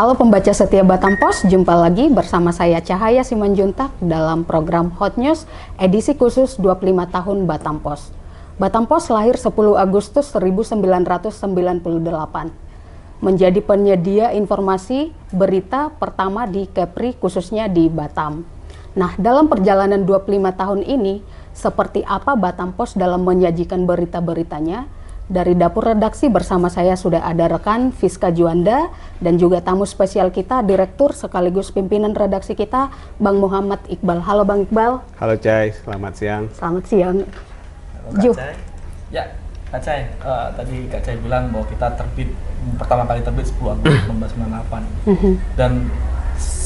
Halo pembaca setia Batam Pos, jumpa lagi bersama saya Cahaya Simanjuntak dalam program Hot News edisi khusus 25 tahun Batam Pos. Batam Pos lahir 10 Agustus 1998, menjadi penyedia informasi berita pertama di Kepri khususnya di Batam. Nah, dalam perjalanan 25 tahun ini, seperti apa Batam Pos dalam menyajikan berita-beritanya? Dari dapur redaksi bersama saya sudah ada rekan Fiska Juanda dan juga tamu spesial kita, direktur sekaligus pimpinan redaksi kita, Bang Muhammad Iqbal. Halo Bang Iqbal. Halo Cai, selamat siang. Selamat siang. Halo Kak Cai. Ya, Kak Cai, tadi Kak Cai bilang bahwa kita pertama kali terbit 10 Agustus 1998. Dan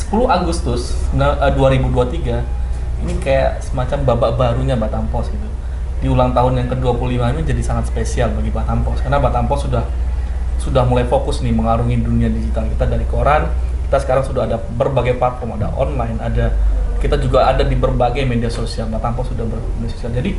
10 Agustus 2023 ini kayak semacam babak barunya Batam Pos gitu. Di ulang tahun yang ke-25 ini jadi sangat spesial bagi Batam Pos karena Batam Pos sudah mulai fokus nih mengarungi dunia digital. Kita dari koran, kita sekarang sudah ada berbagai platform, ada online, kita juga ada di berbagai media sosial. Batam Pos sudah bermedia sosial. Jadi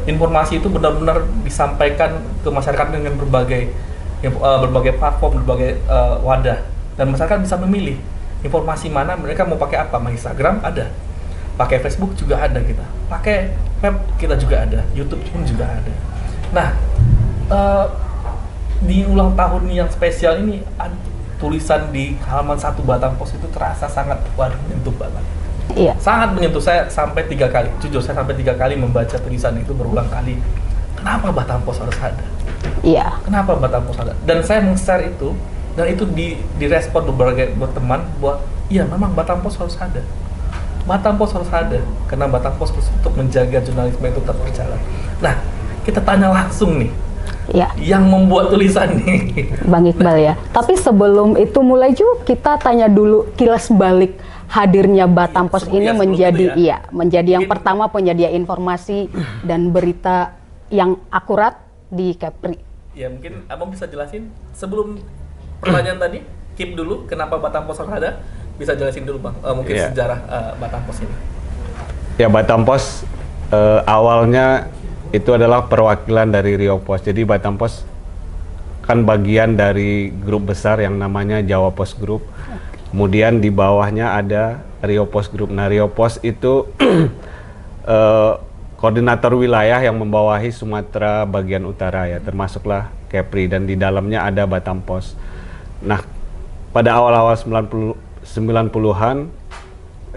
informasi itu benar-benar disampaikan ke masyarakat dengan berbagai platform, berbagai wadah, dan masyarakat bisa memilih informasi mana mereka mau pakai apa. Instagram ada, pakai Facebook juga ada, kita pakai web kita juga ada, YouTube pun juga ada. Nah, di ulang tahun yang spesial ini tulisan di halaman 1 Batam Pos itu terasa sangat menyentuh banget. Iya. Sangat menyentuh. Saya sampai 3 kali, jujur saya sampai 3 kali membaca tulisan itu berulang kali. Kenapa Batam Pos harus ada? Iya. Kenapa Batam Pos ada? Dan saya meng-share itu, dan itu direspon berbagai teman bahwa iya memang Batam Pos harus ada. Batam Pos harus ada, karena Batam Pos untuk menjaga jurnalisme itu tetap berjalan. Nah, kita tanya langsung nih, Ya, yang membuat tulisan nih, Bang Iqbal ya. Tapi sebelum itu mulai juga kita tanya dulu kilas balik hadirnya Batam Pos ini menjadi yang pertama penyedia informasi dan berita yang akurat di Kepri. Ya mungkin Abang bisa jelasin sebelum pertanyaan tadi, keep dulu kenapa Batam Pos harus ada. Bisa jelasin dulu Bang, mungkin sejarah Batam Pos ini. Ya, Batam Pos awalnya itu adalah perwakilan dari Riau Pos. Jadi Batam Pos kan bagian dari grup besar yang namanya Jawa Pos Group. Kemudian di bawahnya ada Riau Pos Group. Nah, Riau Pos itu koordinator wilayah yang membawahi Sumatera bagian utara ya, termasuklah Kepri, dan di dalamnya ada Batam Pos. Nah, pada awal-awal 90-an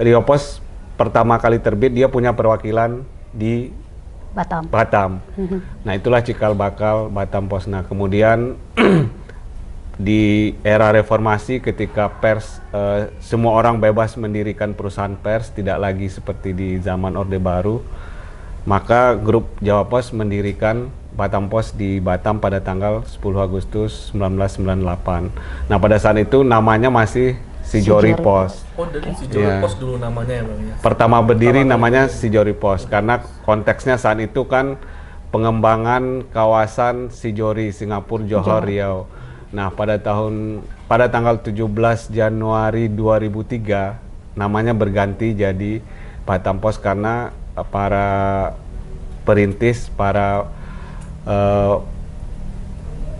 Riau Pos pertama kali terbit, dia punya perwakilan di Batam. Nah, itulah cikal bakal Batam Pos. Nah, kemudian di era reformasi ketika pers, semua orang bebas mendirikan perusahaan pers, tidak lagi seperti di zaman Orde Baru, maka grup Jawa Pos mendirikan Batam Pos di Batam pada tanggal 10 Agustus 1998. Nah, pada saat itu namanya masih Sijori Pos. Oh, dari Sijori Pos dulu namanya ya Bang ya? Pertama berdiri namanya Sijori Pos, karena konteksnya saat itu kan pengembangan kawasan Sijori, Singapura, Johor, Riau. Nah, pada tanggal 17 Januari 2003 namanya berganti jadi Batam Pos karena para perintis, para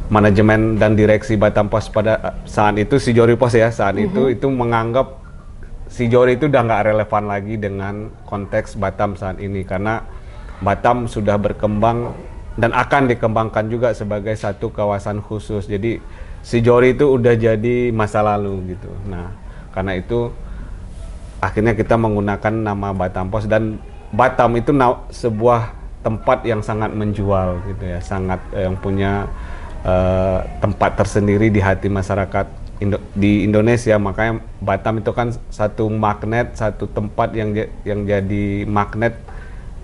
manajemen dan direksi Batam Pos pada saat itu, Sijori Pos ya, saat itu menganggap Sijori itu udah nggak relevan lagi dengan konteks Batam saat ini, karena Batam sudah berkembang dan akan dikembangkan juga sebagai satu kawasan khusus. Jadi Sijori itu udah jadi masa lalu gitu. Nah, karena itu akhirnya kita menggunakan nama Batam Pos, dan Batam itu sebuah tempat yang sangat menjual gitu ya, sangat yang punya tempat tersendiri di hati masyarakat di Indonesia. Makanya Batam itu kan satu magnet, satu tempat yang jadi magnet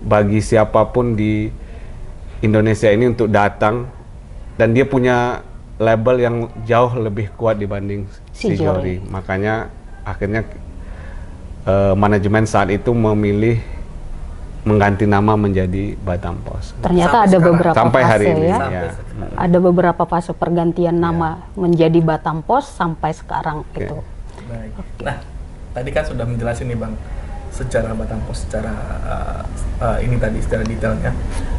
bagi siapapun di Indonesia ini untuk datang, dan dia punya label yang jauh lebih kuat dibanding Sijori. Makanya akhirnya manajemen saat itu memilih mengganti nama menjadi Batam Pos. Ternyata ada beberapa sampai fase hari ini, ya. Ada beberapa fase pergantian nama menjadi Batam Pos sampai sekarang itu. Baik. Nah, tadi kan sudah menjelasin nih Bang sejarah Batam Pos secara ini tadi secara detailnya.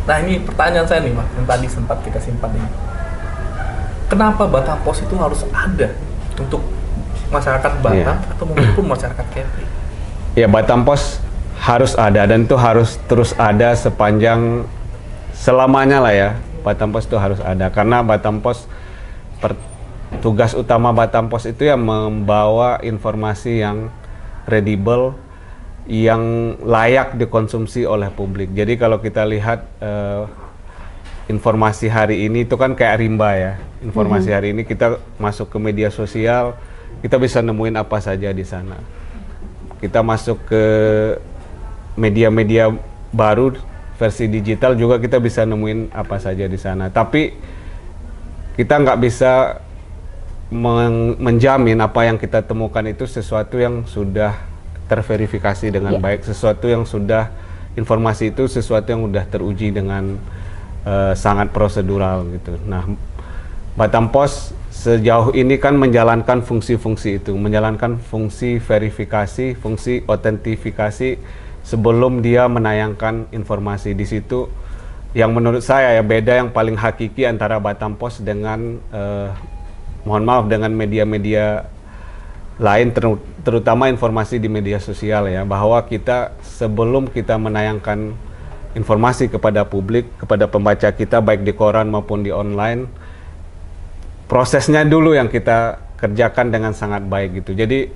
Nah, ini pertanyaan saya nih Bang yang tadi sempat kita simpan ini. Kenapa Batam Pos itu harus ada untuk masyarakat Batam atau maupun masyarakat Kepri? Ya, Batam Pos harus ada dan itu harus terus ada selamanya lah ya. Batam Pos itu harus ada karena Batam Pos tugas utama Batam Pos itu ya membawa informasi yang kredibel, yang layak dikonsumsi oleh publik. Jadi kalau kita lihat informasi hari ini itu kan kayak rimba ya. Informasi hari ini kita masuk ke media sosial, kita bisa nemuin apa saja di sana. Kita masuk ke media-media baru versi digital juga kita bisa nemuin apa saja di sana. Tapi kita nggak bisa menjamin apa yang kita temukan itu sesuatu yang sudah terverifikasi dengan baik, sesuatu yang sudah informasi itu sesuatu yang sudah teruji dengan sangat prosedural gitu. Nah, Batam Pos sejauh ini kan menjalankan fungsi-fungsi itu, menjalankan fungsi verifikasi, fungsi otentifikasi sebelum dia menayangkan informasi. Di situ yang menurut saya ya beda yang paling hakiki antara Batam Pos dengan mohon maaf dengan media-media lain, terutama informasi di media sosial ya, bahwa kita sebelum kita menayangkan informasi kepada publik, kepada pembaca kita baik di koran maupun di online, prosesnya dulu yang kita kerjakan dengan sangat baik gitu. Jadi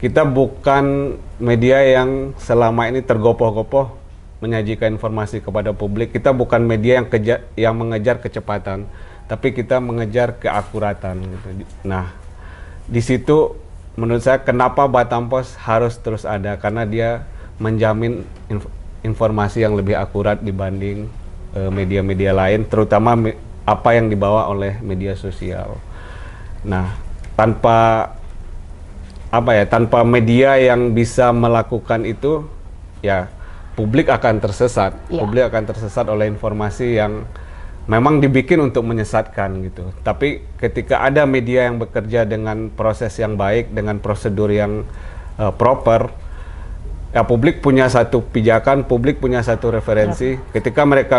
kita bukan media yang selama ini tergopoh-gopoh menyajikan informasi kepada publik. Kita bukan media yang mengejar kecepatan, tapi kita mengejar keakuratan gitu. Nah, di situ menurut saya kenapa Batam Pos harus terus ada, karena dia menjamin informasi yang lebih akurat dibanding media-media lain, terutama apa yang dibawa oleh media sosial. Nah, tanpa media yang bisa melakukan itu, ya publik akan tersesat. Publik akan tersesat oleh informasi yang memang dibikin untuk menyesatkan gitu. Tapi ketika ada media yang bekerja dengan proses yang baik, dengan prosedur yang proper, ya publik punya satu pijakan, publik punya satu referensi. Ketika mereka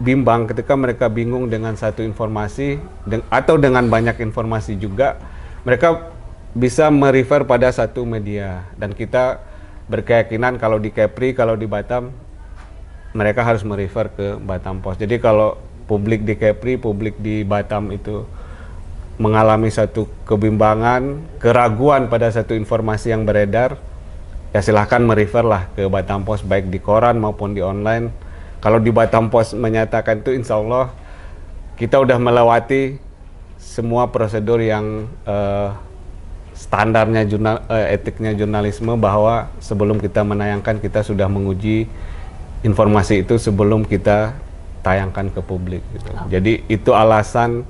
bimbang, ketika mereka bingung dengan satu informasi atau dengan banyak informasi juga, mereka bisa merefer pada satu media. Dan kita berkeyakinan kalau di Kepri, kalau di Batam, mereka harus merefer ke Batam Pos. Jadi kalau publik di Kepri, publik di Batam itu mengalami satu kebimbangan, keraguan pada satu informasi yang beredar, ya silahkan merefer lah ke Batam Pos baik di koran maupun di online. Kalau di Batam Pos menyatakan itu, insya Allah kita udah melewati semua prosedur yang standarnya etiknya jurnalisme, bahwa sebelum kita menayangkan kita sudah menguji informasi itu sebelum kita tayangkan ke publik gitu. Jadi itu alasan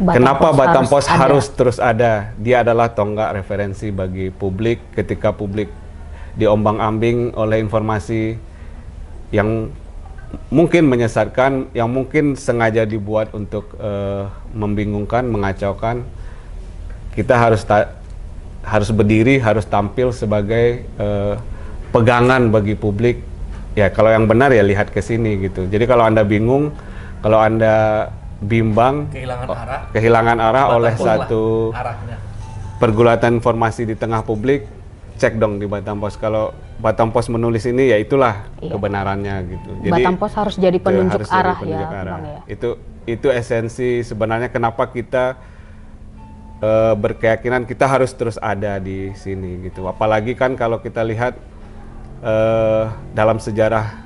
kenapa Batam Pos harus terus ada. Dia adalah tonggak referensi bagi publik ketika publik diombang-ambing oleh informasi yang mungkin menyesatkan, yang mungkin sengaja dibuat untuk membingungkan, mengacaukan. Kita harus berdiri, harus tampil sebagai pegangan bagi publik. Ya kalau yang benar ya lihat ke sini gitu. Jadi kalau Anda bingung, kalau Anda bimbang, kehilangan arah oleh satu pergulatan informasi di tengah publik, cek dong di Batam Pos. Kalau Batam Pos menulis ini, ya itulah kebenarannya gitu. Jadi Batam Pos harus jadi penunjuk arah ya, Bang, ya. Itu esensi sebenarnya kenapa kita berkeyakinan kita harus terus ada di sini gitu. Apalagi kan kalau kita lihat dalam sejarah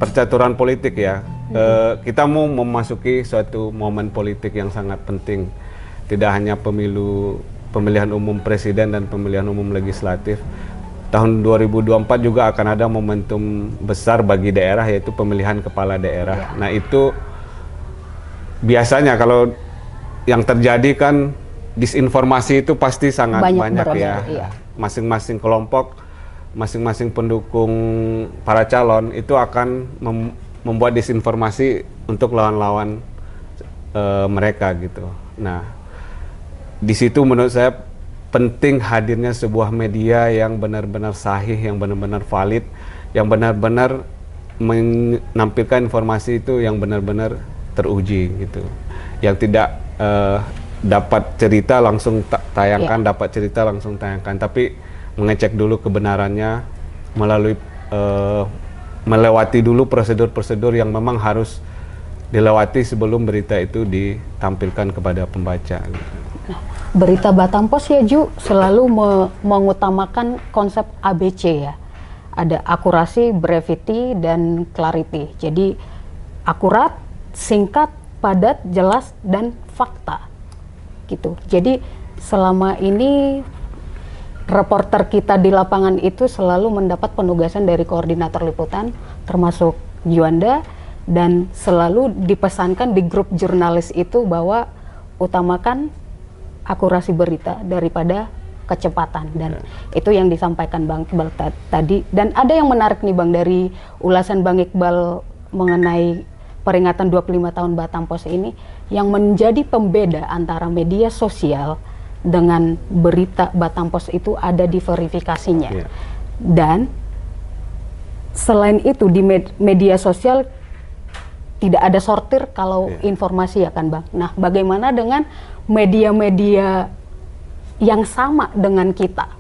percaturan politik ya, kita mau memasuki suatu momen politik yang sangat penting. Tidak hanya pemilihan umum presiden dan pemilihan umum legislatif. Tahun 2024 juga akan ada momentum besar bagi daerah, yaitu pemilihan kepala daerah. Nah itu biasanya kalau yang terjadi kan disinformasi itu pasti sangat banyak ya. Masing-masing kelompok, masing-masing pendukung para calon itu akan membuat disinformasi untuk lawan-lawan mereka gitu. Nah, di situ menurut saya penting hadirnya sebuah media yang benar-benar sahih, yang benar-benar valid, yang benar-benar menampilkan informasi itu yang benar-benar teruji gitu. Yang tidak dapat cerita langsung tayangkan, dapat cerita langsung tayangkan, tapi mengecek dulu kebenarannya melalui melewati dulu prosedur-prosedur yang memang harus dilewati sebelum berita itu ditampilkan kepada pembaca. Nah, berita Batam Pos ya Ju selalu mengutamakan konsep ABC ya. Ada akurasi, brevity, dan clarity. Jadi akurat, singkat, padat, jelas, dan fakta. Gitu. Jadi selama ini reporter kita di lapangan itu selalu mendapat penugasan dari koordinator liputan, termasuk Juanda, dan selalu dipesankan di grup jurnalis itu bahwa utamakan akurasi berita daripada kecepatan, dan itu yang disampaikan Bang Iqbal tadi. Dan ada yang menarik nih Bang dari ulasan Bang Iqbal mengenai peringatan 25 tahun Batam Pos ini, yang menjadi pembeda antara media sosial dengan berita Batam Pos itu ada di verifikasinya. Dan selain itu di media sosial tidak ada sortir kalau informasi ya kan Bang. Nah, bagaimana dengan media-media yang sama dengan kita,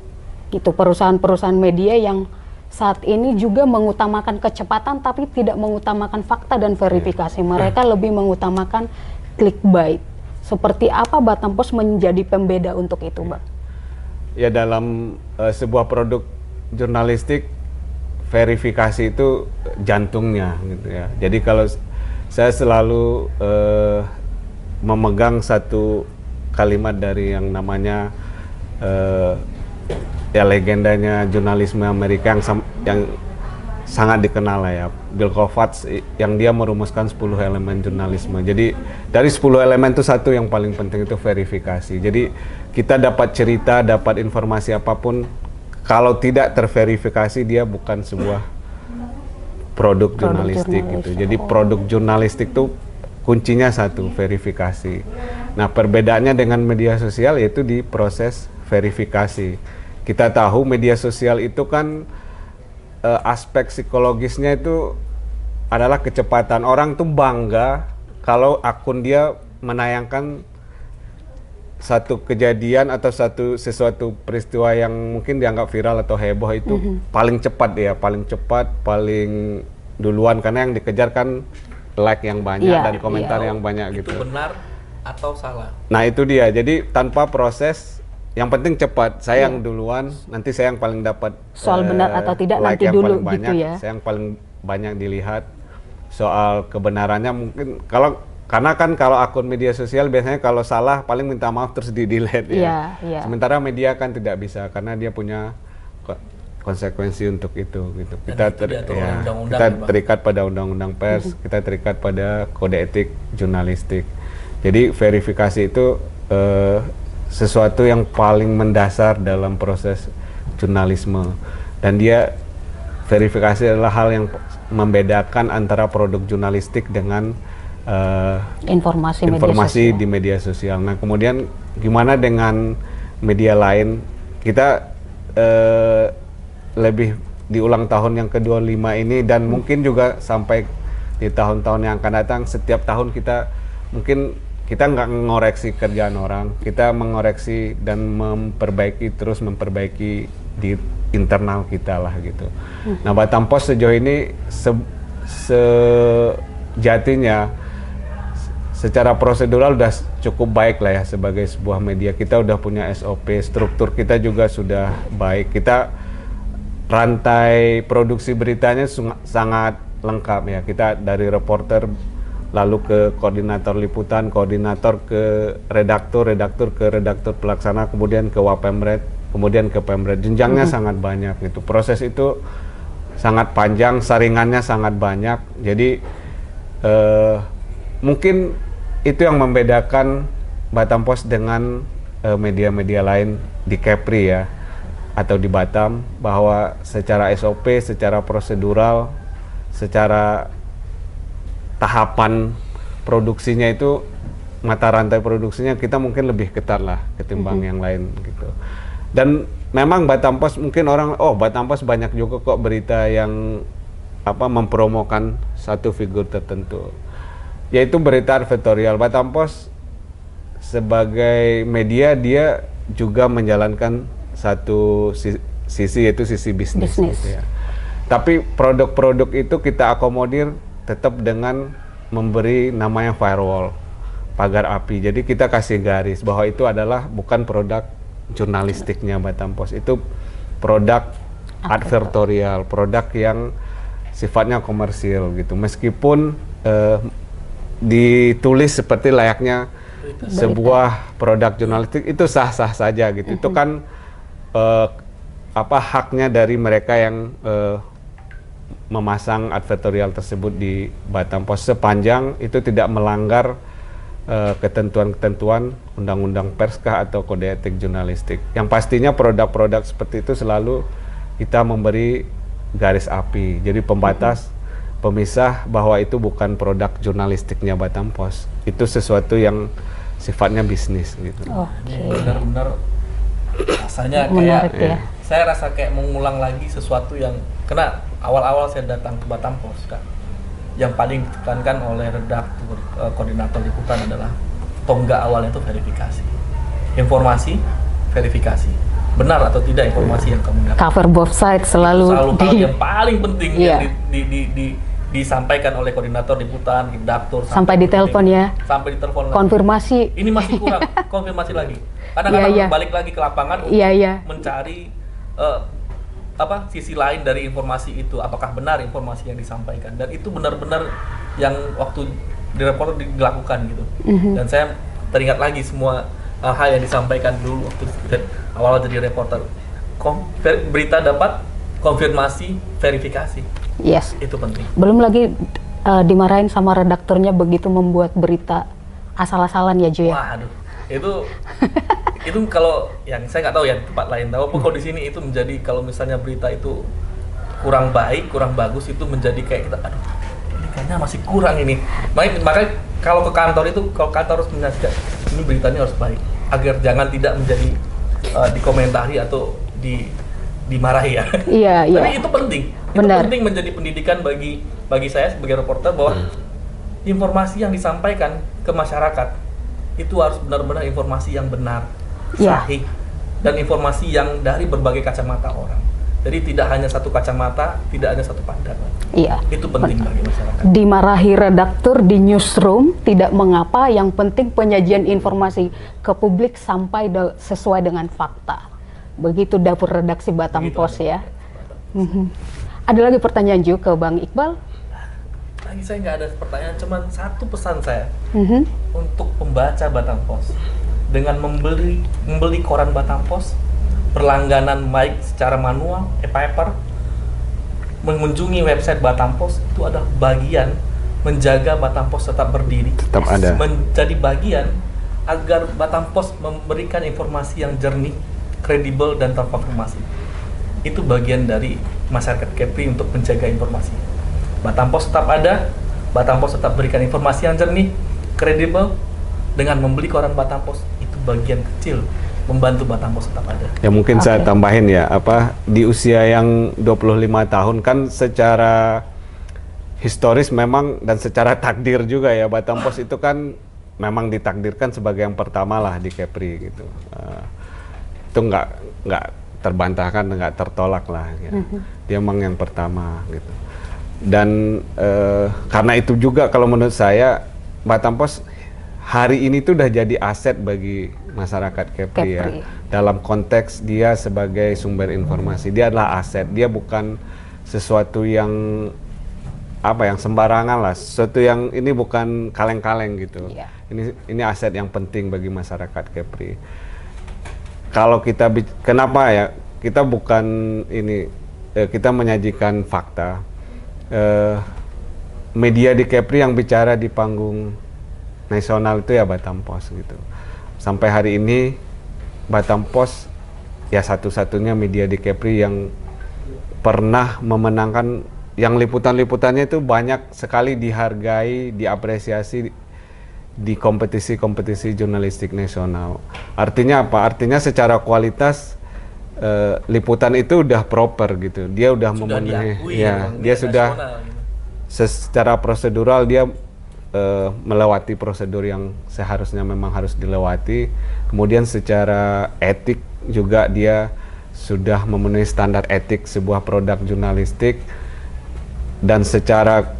gitu, perusahaan-perusahaan media yang saat ini juga mengutamakan kecepatan tapi tidak mengutamakan fakta dan verifikasi. Mereka lebih mengutamakan clickbait. Seperti apa Batam Pos menjadi pembeda untuk itu, Bang? Ya, dalam sebuah produk jurnalistik, verifikasi itu jantungnya, gitu ya. Jadi kalau saya selalu memegang satu kalimat dari yang namanya ya legendanya jurnalisme Amerika yang sangat dikenal lah ya, Bill Kovacs, yang dia merumuskan 10 elemen jurnalisme. Jadi dari 10 elemen itu satu yang paling penting itu verifikasi. Jadi kita dapat cerita, dapat informasi apapun, kalau tidak terverifikasi dia bukan sebuah produk jurnalistik gitu. Jadi produk jurnalistik itu kuncinya satu, verifikasi. Nah, perbedaannya dengan media sosial yaitu di proses verifikasi. Kita tahu media sosial itu kan aspek psikologisnya itu adalah kecepatan. Orang tuh bangga kalau akun dia menayangkan satu kejadian atau sesuatu peristiwa yang mungkin dianggap viral atau heboh itu paling cepat ya, paling cepat, paling duluan, karena yang dikejar kan like yang banyak dan komentar yang banyak gitu. Itu benar atau salah? Nah, itu dia. Jadi tanpa proses, yang penting cepat. Saya yang duluan, nanti saya yang paling dapat soal benar atau tidak like nanti yang dulu paling banyak, gitu ya. Saya yang paling banyak dilihat. Soal kebenarannya mungkin karena kan kalau akun media sosial biasanya kalau salah paling minta maaf terus di-delete ya. Sementara media kan tidak bisa karena dia punya konsekuensi untuk itu gitu. Kita terikat pada undang-undang pers, kita terikat pada kode etik jurnalistik. Jadi verifikasi itu sesuatu yang paling mendasar dalam proses jurnalisme, dan dia verifikasi adalah hal yang membedakan antara produk jurnalistik dengan informasi di media sosial. Nah, kemudian gimana dengan media lain? Kita lebih di ulang tahun yang ke-25 ini, dan mungkin juga sampai di tahun-tahun yang akan datang, setiap tahun kita nggak mengoreksi kerjaan orang, kita mengoreksi dan terus memperbaiki di internal kita lah gitu. Nah, Batam Pos sejauh ini sejatinya secara prosedural udah cukup baik lah ya sebagai sebuah media. Kita udah punya SOP, struktur kita juga sudah baik. Kita rantai produksi beritanya sangat lengkap ya. Kita dari reporter lalu ke koordinator liputan, koordinator ke redaktur, redaktur ke redaktur pelaksana, kemudian ke Wapemret, kemudian ke Pemret. Jenjangnya sangat banyak gitu. Proses itu sangat panjang, saringannya sangat banyak. Jadi mungkin itu yang membedakan Batam Pos dengan media-media lain di Kepri ya, atau di Batam, bahwa secara SOP, secara prosedural, secara tahapan produksinya itu, mata rantai produksinya kita mungkin lebih ketat lah ketimbang yang lain gitu. Dan memang Batam Pos, mungkin orang, Batam Pos banyak juga kok berita yang mempromokan satu figur tertentu, yaitu berita advertorial. Batam Pos sebagai media dia juga menjalankan satu sisi, yaitu sisi bisnis. Gitu ya. Tapi produk-produk itu kita akomodir tetap dengan memberi namanya firewall, pagar api. Jadi kita kasih garis bahwa itu adalah bukan produk jurnalistiknya Batam Pos, itu produk advertorial, produk yang sifatnya komersil gitu. Meskipun ditulis seperti layaknya sebuah produk jurnalistik, itu sah-sah saja gitu. Itu kan haknya dari mereka yang memasang advertorial tersebut di Batam Pos, sepanjang itu tidak melanggar ketentuan-ketentuan undang-undang pers atau kode etik jurnalistik. Yang pastinya produk-produk seperti itu selalu kita memberi garis api, jadi pembatas, pemisah bahwa itu bukan produk jurnalistiknya Batam Pos, itu sesuatu yang sifatnya bisnis gitu. Ini benar-benar rasanya kayak saya rasa kayak mengulang lagi sesuatu yang kena awal-awal saya datang ke Batam Pos, Kak. Yang paling ditekankan oleh redaktur, koordinator liputan adalah tonggak awalnya itu verifikasi. Informasi, verifikasi. Benar atau tidak informasi yang kamu dapat. Cover both sides selalu hal yang paling penting yang disampaikan oleh koordinator liputan, redaktur, sampai ditelepon ya. Sampai ditelepon. Konfirmasi. Ini masih kurang, konfirmasi lagi. Kadang-kadang balik lagi ke lapangan untuk mencari sisi lain dari informasi itu, apakah benar informasi yang disampaikan, dan itu benar-benar yang waktu di reporter dilakukan gitu. Dan saya teringat lagi semua hal yang disampaikan dulu waktu awal jadi reporter. Berita dapat, konfirmasi, verifikasi. Yes. Itu penting. Belum lagi dimarahin sama redakturnya begitu membuat berita asal-asalan ya, Jo ya. Waduh, itu kalau yang saya nggak tahu ya tempat lain tahu, kalau di sini itu menjadi kalau misalnya berita itu kurang baik, kurang bagus, itu menjadi kayak kita, aduh, ini kayaknya masih kurang ini. Makanya kalau ke kantor itu, kalau kantor harus menyajikan ini beritanya harus baik, agar jangan tidak menjadi dikomentari atau dimarahi ya. Iya. Tapi itu penting. Benar. Itu penting menjadi pendidikan bagi saya sebagai reporter bahwa informasi yang disampaikan ke masyarakat itu harus benar-benar informasi yang benar, sahih, dan informasi yang dari berbagai kacamata orang. Jadi tidak hanya satu kacamata, tidak hanya satu pandangan. Iya. Itu penting bagi masyarakat. Dimarahi redaktur di newsroom tidak mengapa, yang penting penyajian informasi ke publik sampai sesuai dengan fakta. Begitu dapur redaksi Batam Pos ya. Ada lagi pertanyaan juga ke Bang Iqbal? Lagi saya nggak ada pertanyaan, cuman satu pesan saya untuk pembaca Batam Pos. Dengan membeli koran Batam Pos, berlangganan baik secara manual, e-paper, mengunjungi website Batam Pos, itu adalah bagian menjaga Batam Pos tetap berdiri. Tetap ada. Menjadi bagian agar Batam Pos memberikan informasi yang jernih, kredibel, dan terkonfirmasi. Itu bagian dari masyarakat Kepri untuk menjaga informasi. Batam Pos tetap ada, Batam Pos tetap berikan informasi yang jernih, kredibel. Dengan membeli koran Batam Pos, itu bagian kecil membantu Batam Pos tetap ada. Ya mungkin saya tambahin ya, di usia yang 25 tahun kan secara historis memang dan secara takdir juga ya, Batam Pos itu kan memang ditakdirkan sebagai yang pertama lah di Kepri gitu. Itu nggak terbantahkan, nggak tertolak lah ya. Dia memang yang pertama gitu. Dan karena itu juga kalau menurut saya Batam Pos hari ini tuh udah jadi aset bagi masyarakat Kepri ya. Dalam konteks dia sebagai sumber informasi, dia adalah aset. Dia bukan sesuatu yang yang sembarangan lah. Sesuatu yang ini bukan kaleng-kaleng gitu. Yeah. Ini aset yang penting bagi masyarakat Kepri. Kalau kita kenapa ya? Kita bukan kita menyajikan fakta. Media di Kepri yang bicara di panggung nasional itu ya Batam Pos gitu. Sampai hari ini Batam Pos ya satu-satunya media di Kepri yang pernah memenangkan, yang liputan-liputannya itu banyak sekali dihargai, diapresiasi di kompetisi-kompetisi jurnalistik nasional. Artinya apa? Artinya secara kualitas liputan itu udah proper gitu. Dia udah memenuhi, ya, dia sudah secara prosedural dia melewati prosedur yang seharusnya memang harus dilewati. Kemudian secara etik juga dia sudah memenuhi standar etik sebuah produk jurnalistik, dan secara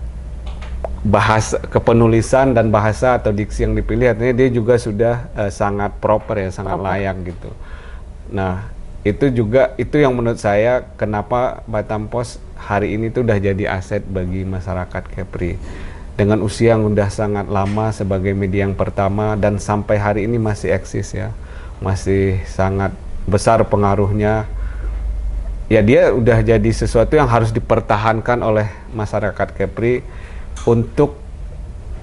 bahasa kepenulisan dan bahasa atau diksi yang dipilih, artinya dia juga sudah sangat proper ya, sangat layak gitu. Nah, itu juga itu yang menurut saya kenapa Batam Pos hari ini tuh udah jadi aset bagi masyarakat Kepri. Dengan usia yang udah sangat lama sebagai media yang pertama dan sampai hari ini masih eksis ya, masih sangat besar pengaruhnya. Ya dia udah jadi sesuatu yang harus dipertahankan oleh masyarakat Kepri untuk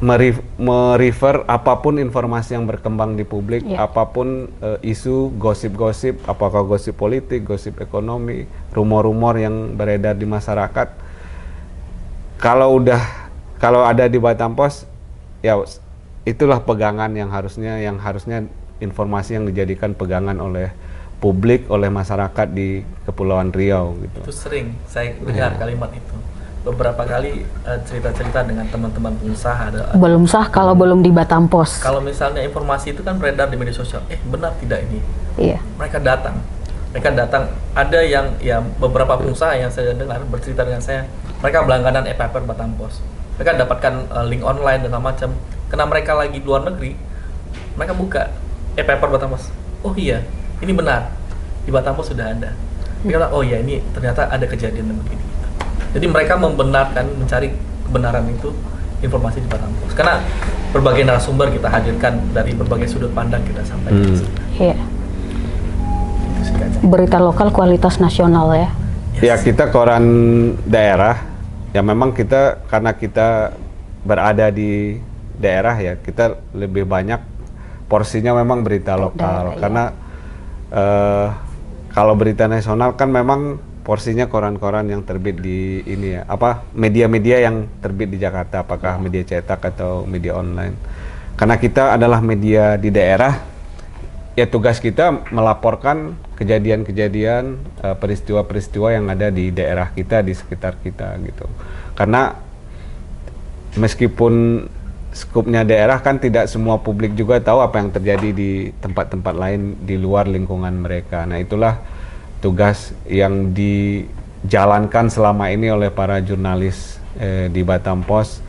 merefer apapun informasi yang berkembang di publik, apapun isu, gosip-gosip, apakah gosip politik, gosip ekonomi, rumor-rumor yang beredar di masyarakat. Kalau ada di Batam Pos, ya itulah pegangan yang harusnya informasi yang dijadikan pegangan oleh publik, oleh masyarakat di Kepulauan Riau gitu. Itu sering saya dengar kalimat itu. Beberapa kali cerita-cerita dengan teman-teman pengusaha. Belum sah kalau belum di Batam Pos. Kalau misalnya informasi itu kan beredar di media sosial, benar tidak ini? Iya. Mereka datang. Ada yang ya beberapa pengusaha yang saya dengar bercerita dengan saya, mereka berlangganan e-paper Batam Pos. Mereka dapatkan link online dan macam. Karena mereka lagi di luar negeri, mereka buka e-paper Batam Pos. Oh iya, ini benar. Di Batam Pos sudah ada. Mereka bilang, oh iya ini ternyata ada kejadian begini. Jadi mereka membenarkan, mencari kebenaran itu informasi di Batam Pos. Karena berbagai narasumber kita hadirkan dari berbagai sudut pandang kita sampaikan. Iya. Berita lokal kualitas nasional ya. Ya kita koran daerah. Ya memang karena kita berada di daerah ya, kita lebih banyak porsinya memang berita lokal. Karena kalau berita nasional kan memang porsinya koran-koran yang terbit di ini ya, media-media yang terbit di Jakarta, apakah media cetak atau media online. Karena kita adalah media di daerah, ya tugas kita melaporkan kejadian-kejadian, peristiwa-peristiwa yang ada di daerah kita, di sekitar kita gitu. Karena meskipun skupnya daerah kan tidak semua publik juga tahu apa yang terjadi di tempat-tempat lain di luar lingkungan mereka. Nah itulah tugas yang dijalankan selama ini oleh para jurnalis di Batam Pos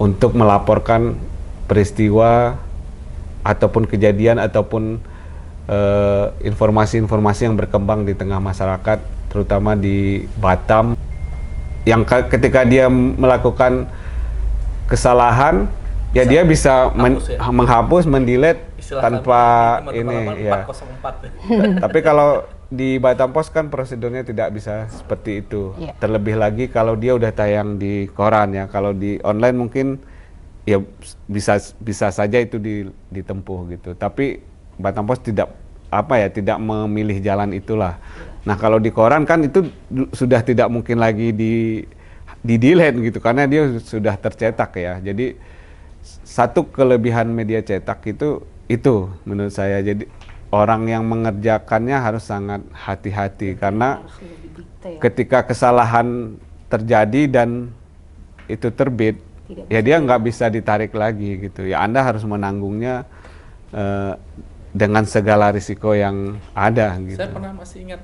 untuk melaporkan peristiwa ataupun kejadian ataupun informasi-informasi yang berkembang di tengah masyarakat, terutama di Batam, yang ketika dia melakukan kesalahan ya dia bisa menghapus, mendelete tanpa ini ya. 404. Tapi kalau di Batam Pos kan prosedurnya tidak bisa seperti itu. Terlebih lagi kalau dia udah tayang di koran ya. Kalau di online mungkin ya bisa saja itu ditempuh gitu. Tapi Batam Pos tidak tidak memilih jalan itulah. Nah kalau di koran kan itu sudah tidak mungkin lagi di delete gitu karena dia sudah tercetak ya. Jadi satu kelebihan media cetak itu menurut saya. Jadi orang yang mengerjakannya harus sangat hati-hati karena ketika kesalahan terjadi dan itu terbit ya dia nggak bisa ditarik lagi gitu ya. Anda harus menanggungnya dengan segala risiko yang ada gitu. Saya pernah masih ingat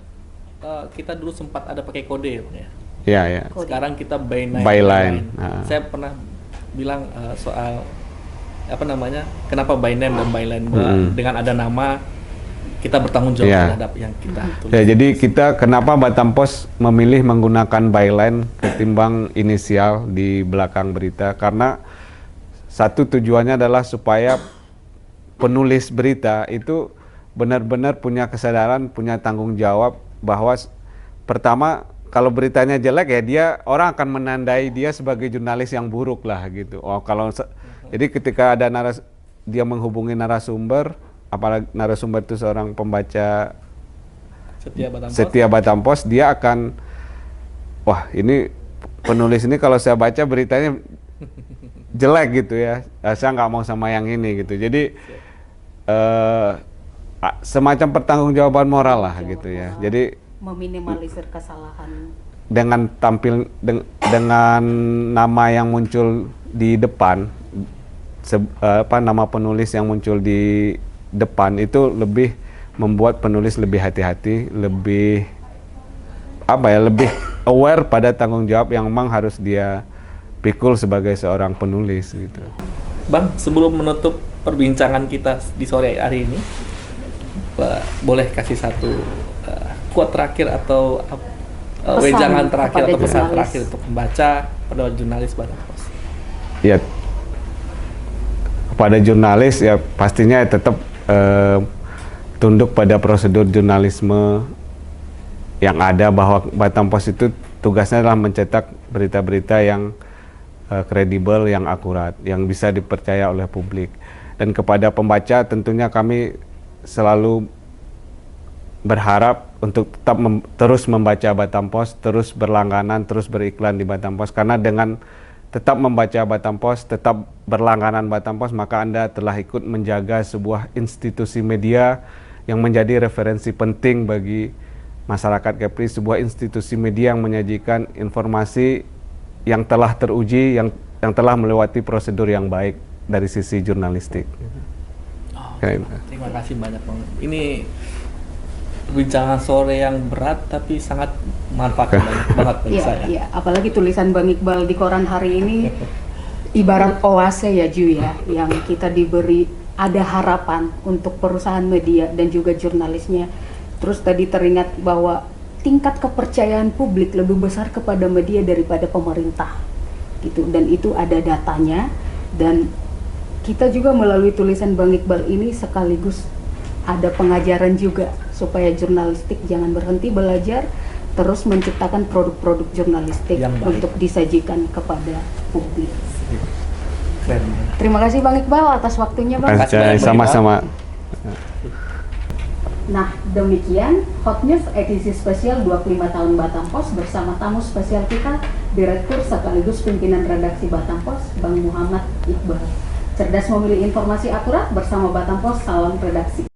kita dulu sempat ada pakai kode ya. Iya, ya. Sekarang kita byline. Saya pernah bilang soal kenapa by name dan byline dengan ada nama kita bertanggung jawab terhadap yang kita tulis. Ya, jadi kenapa Batam Pos memilih menggunakan byline ketimbang inisial di belakang berita? Karena satu tujuannya adalah supaya penulis berita itu benar-benar punya kesadaran, punya tanggung jawab bahwa pertama kalau beritanya jelek ya orang akan menandai dia sebagai jurnalis yang buruk lah gitu. Jadi ketika ada dia menghubungi narasumber, apalagi narasumber itu seorang pembaca setia Batam Pos, dia akan ini penulis ini kalau saya baca beritanya jelek gitu ya. Saya nggak mau sama yang ini gitu. Jadi semacam pertanggungjawaban moral lah gitu ya. Jadi meminimalisir kesalahan dengan dengan nama yang muncul di depan, nama penulis yang muncul di depan itu lebih membuat penulis lebih hati-hati, lebih lebih aware pada tanggung jawab yang memang harus dia pikul sebagai seorang penulis gitu. Bang, sebelum menutup perbincangan kita di sore hari ini, boleh kasih satu quote terakhir atau wejangan terakhir atau pesan terakhir untuk membaca pada jurnalis Batam Pos? Ya, kepada jurnalis ya pastinya tetap tunduk pada prosedur jurnalisme yang ada, bahwa Batam Pos itu tugasnya adalah mencetak berita-berita yang kredibel, yang akurat, yang bisa dipercaya oleh publik. Dan kepada pembaca tentunya kami selalu berharap untuk tetap terus membaca Batam Pos, terus berlangganan, terus beriklan di Batam Pos, karena dengan tetap membaca Batam Pos, tetap berlangganan Batam Pos, maka Anda telah ikut menjaga sebuah institusi media yang menjadi referensi penting bagi masyarakat Kepri, sebuah institusi media yang menyajikan informasi yang telah teruji, yang telah melewati prosedur yang baik dari sisi jurnalistik. Terima kasih banyak Bang. Ini perbincangan sore yang berat tapi sangat manfaat banget bagi saya. Iya, apalagi tulisan Bang Iqbal di koran hari ini ibarat oase ya Ju ya, yang kita diberi ada harapan untuk perusahaan media dan juga jurnalisnya. Terus tadi teringat bahwa tingkat kepercayaan publik lebih besar kepada media daripada pemerintah gitu, dan itu ada datanya. Dan kita juga melalui tulisan Bang Iqbal ini sekaligus ada pengajaran juga supaya jurnalistik jangan berhenti belajar, terus menciptakan produk-produk jurnalistik untuk disajikan kepada publik. Keren. Terima kasih Bang Iqbal atas waktunya Bang. Sama-sama. Nah, demikian Hot News edisi spesial 25 tahun Batam Pos bersama tamu spesial kita, Direktur sekaligus pimpinan redaksi Batam Pos, Bang Muhammad Iqbal. Cerdas memilih informasi akurat bersama Batam Pos, salam redaksi.